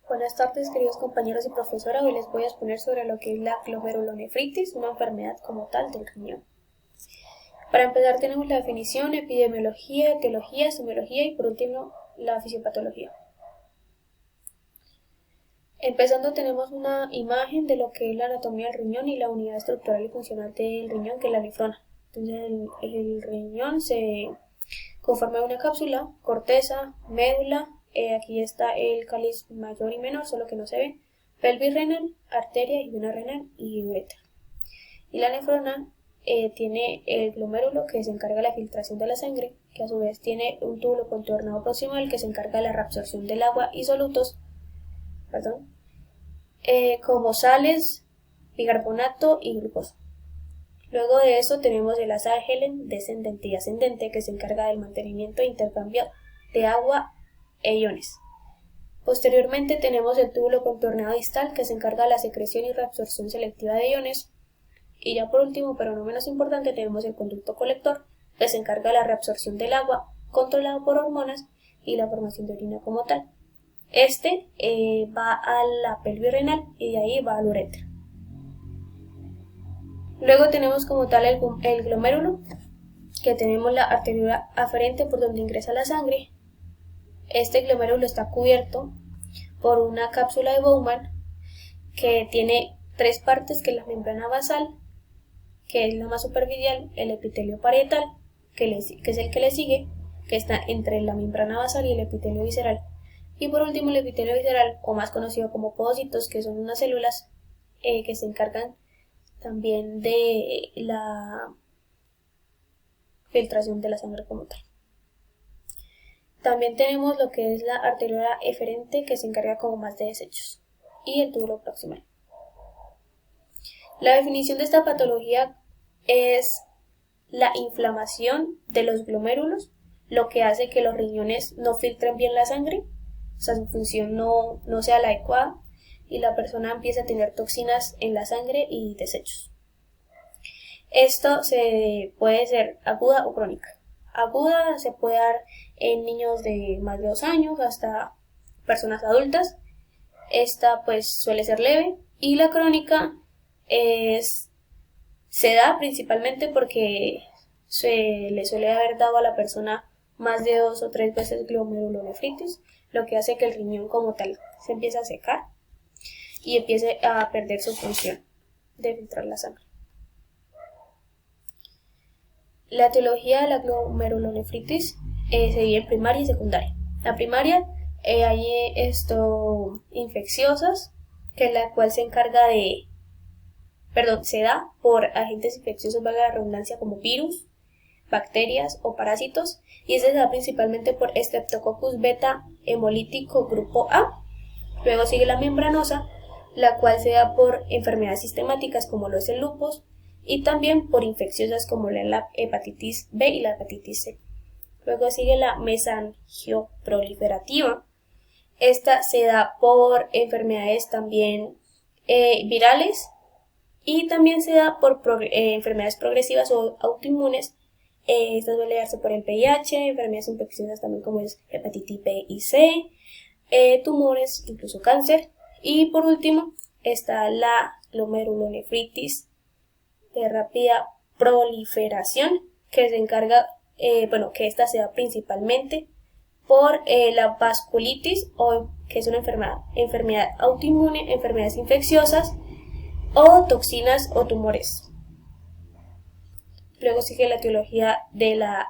Buenas tardes, queridos compañeros y profesora. Hoy les voy a exponer sobre lo que es la glomerulonefritis, una enfermedad como tal del riñón. Para empezar tenemos la definición, epidemiología, etiología, semiología y por último la fisiopatología. Empezando tenemos una imagen de lo que es la anatomía del riñón y la unidad estructural y funcional del riñón, que es la nefrona. Entonces el riñón se conforma de una cápsula, corteza, médula. Aquí está el cáliz mayor y menor, solo que no se ve, pelvis renal, arteria y vena renal y uretra. Y la nefrona tiene el glomérulo, que se encarga de la filtración de la sangre, que a su vez tiene un túbulo contornado proximal que se encarga de la reabsorción del agua y solutos, como sales, bicarbonato y glucosa. Luego de eso tenemos el asa de Helen descendente y ascendente, que se encarga del mantenimiento e intercambio de agua e iones. Posteriormente tenemos el túbulo contornado distal, que se encarga de la secreción y reabsorción selectiva de iones. Y ya por último, pero no menos importante, tenemos el conducto colector, que se encarga de la reabsorción del agua, controlado por hormonas y la formación de orina como tal. Este va a la pelvis renal y de ahí va al uretra. Luego tenemos como tal el glomérulo, que tenemos la arteriura aferente por donde ingresa la sangre. Este glomérulo está cubierto por una cápsula de Bowman que tiene tres partes, que es la membrana basal, que es la más superficial, el epitelio parietal, que es el que le sigue, que está entre la membrana basal y el epitelio visceral. Y por último el epitelio visceral, o más conocido como podocitos, que son unas células que se encargan también de la filtración de la sangre como tal. También tenemos lo que es la arteriura eferente, que se encarga como más de desechos, y el túbulo proximal. La definición de esta patología es la inflamación de los glomérulos, lo que hace que los riñones no filtren bien la sangre, o sea, su función no sea la adecuada, y la persona empieza a tener toxinas en la sangre y desechos. Esto puede ser aguda o crónica. Aguda se puede dar en niños de más de 2 años hasta personas adultas. Esta pues suele ser leve, y la crónica se da principalmente porque se le suele haber dado a la persona más de 2 o 3 veces glomerulonefritis, lo que hace que el riñón como tal se empiece a secar y empiece a perder su función de filtrar la sangre. La etiología de la glomerulonefritis se divide en primaria y secundaria. La primaria hay infecciosas, que es la cual se da por agentes infecciosos, valga la redundancia, como virus, bacterias o parásitos, y se da principalmente por Streptococcus beta hemolítico grupo A. Luego sigue la membranosa, la cual se da por enfermedades sistemáticas como lo es el lupus, y también por infecciosas como la hepatitis B y la hepatitis C. Luego sigue la mesangioproliferativa. Esta se da por enfermedades también virales, y también se da por enfermedades progresivas o autoinmunes. Esta suele darse por el VIH, enfermedades infecciosas también como es hepatitis B y C, tumores, incluso cáncer. Y por último está la glomerulonefritis de rápida proliferación, que se encarga, que esta se da principalmente por la vasculitis, o que es una enfermedad autoinmune, enfermedades infecciosas o toxinas o tumores. Luego sigue la etiología de la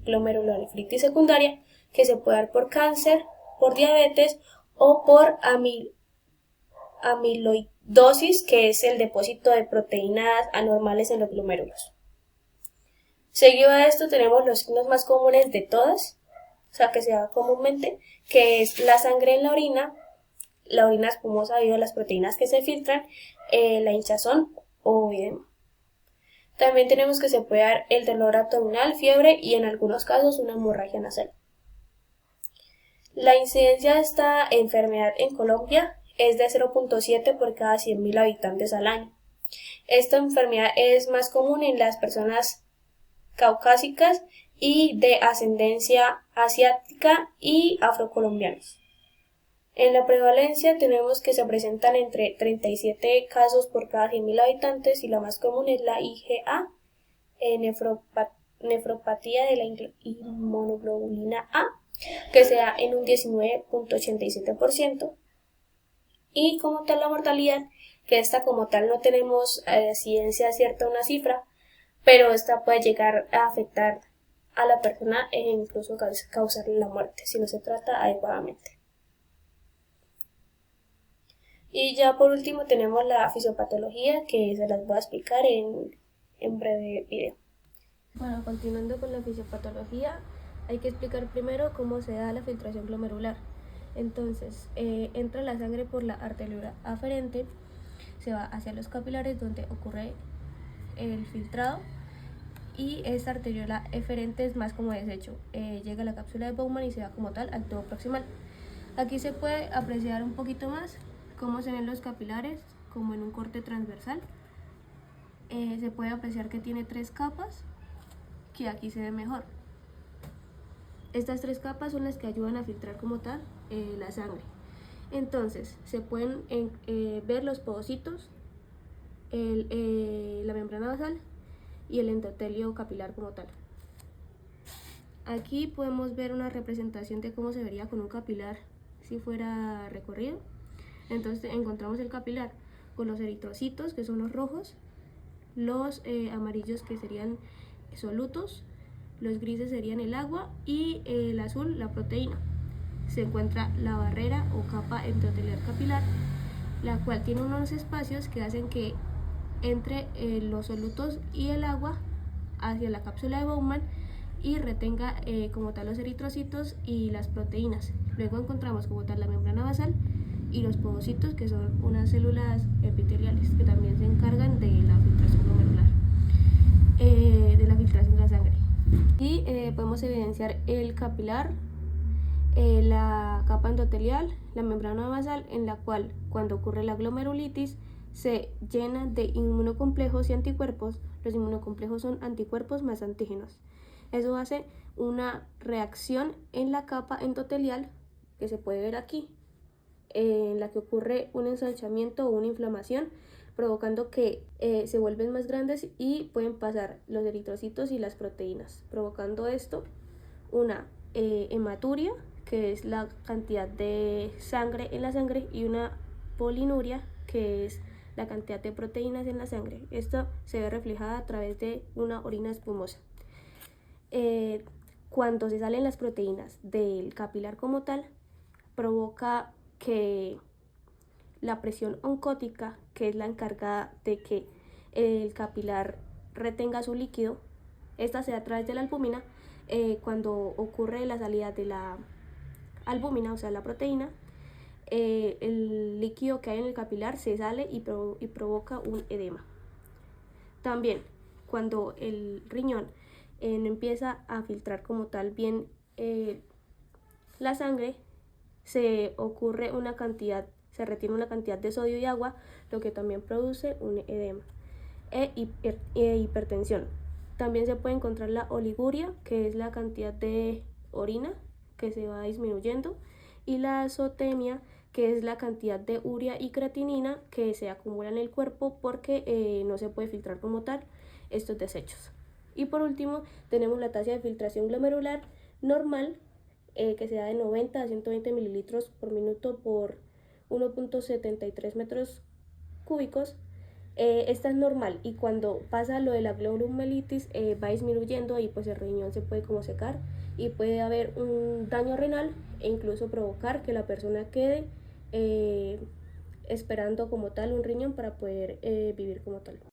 glomerulonefritis secundaria, que se puede dar por cáncer, por diabetes o por amiloidosis, que es el depósito de proteínas anormales en los glomérulos. Seguido a esto tenemos los signos más comunes de todas, o sea, que se da comúnmente, que es la sangre en la orina espumosa debido a las proteínas que se filtran, la hinchazón o edema. También tenemos que se puede dar el dolor abdominal, fiebre y en algunos casos una hemorragia nasal. La incidencia de esta enfermedad en Colombia es de 0.7 por cada 100.000 habitantes al año. Esta enfermedad es más común en las personas caucásicas y de ascendencia asiática y afrocolombianos. En la prevalencia tenemos que se presentan entre 37 casos por cada 100.000 habitantes y la más común es la IgA, nefropatía de la inmunoglobulina A, que se da en un 19.87%. Y como tal la mortalidad, que esta como tal no tenemos ciencia cierta una cifra, pero esta puede llegar a afectar a la persona e incluso causarle la muerte si no se trata adecuadamente. Y ya por último tenemos la fisiopatología, que se las voy a explicar en breve video. Bueno, continuando con la fisiopatología, hay que explicar primero cómo se da la filtración glomerular. Entonces, entra la sangre por la arteriola aferente, se va hacia los capilares donde ocurre el filtrado, y esta arteriola eferente es más como desecho. Llega a la cápsula de Bowman y se va como tal al tubo proximal. Aquí se puede apreciar un poquito más cómo se ven los capilares, como en un corte transversal. Se puede apreciar que tiene 3 capas, que aquí se ve mejor. Estas 3 capas son las que ayudan a filtrar como tal la sangre. Entonces, se pueden ver los podocitos, la membrana basal y el endotelio capilar como tal. Aquí podemos ver una representación de cómo se vería con un capilar si fuera recorrido. Entonces encontramos el capilar con los eritrocitos, que son los rojos, los amarillos, que serían solutos, los grises serían el agua, y el azul la proteína. Se encuentra la barrera o capa endotelial capilar, la cual tiene unos espacios que hacen que entre los solutos y el agua hacia la cápsula de Bowman y retenga como tal los eritrocitos y las proteínas. Luego encontramos como tal la membrana basal y los podocitos, que son unas células epiteliales que también se encargan de la filtración glomerular, de la filtración de la sangre. Y podemos evidenciar el capilar, la capa endotelial, la membrana basal, en la cual cuando ocurre la glomerulitis se llena de inmunocomplejos y anticuerpos. Los inmunocomplejos son anticuerpos más antígenos. Eso hace una reacción en la capa endotelial, que se puede ver aquí, en la que ocurre un ensanchamiento o una inflamación, provocando que se vuelven más grandes y pueden pasar los eritrocitos y las proteínas, provocando esto una hematuria, que es la cantidad de sangre en la sangre, y una polinuria, que es la cantidad de proteínas en la sangre. Esto se ve reflejada a través de una orina espumosa. Cuando se salen las proteínas del capilar como tal, provoca que la presión oncótica, que es la encargada de que el capilar retenga su líquido, esta se da a través de la albúmina. Cuando ocurre la salida de la albúmina, o sea la proteína, el líquido que hay en el capilar se sale y provoca un edema. También cuando el riñón no empieza a filtrar como tal bien la sangre, se retiene una cantidad de sodio y agua, lo que también produce un edema e hipertensión. También se puede encontrar la oliguria, que es la cantidad de orina que se va disminuyendo, y la azotemia, que es la cantidad de urea y creatinina que se acumula en el cuerpo porque no se puede filtrar como tal estos desechos. Y por último tenemos la tasa de filtración glomerular normal, que se da de 90 a 120 mililitros por minuto por 1.73 metros cúbicos. Esta es normal, y cuando pasa lo de la glomerulomelitis va disminuyendo y pues el riñón se puede como secar y puede haber un daño renal e incluso provocar que la persona quede esperando como tal un riñón para poder vivir como tal.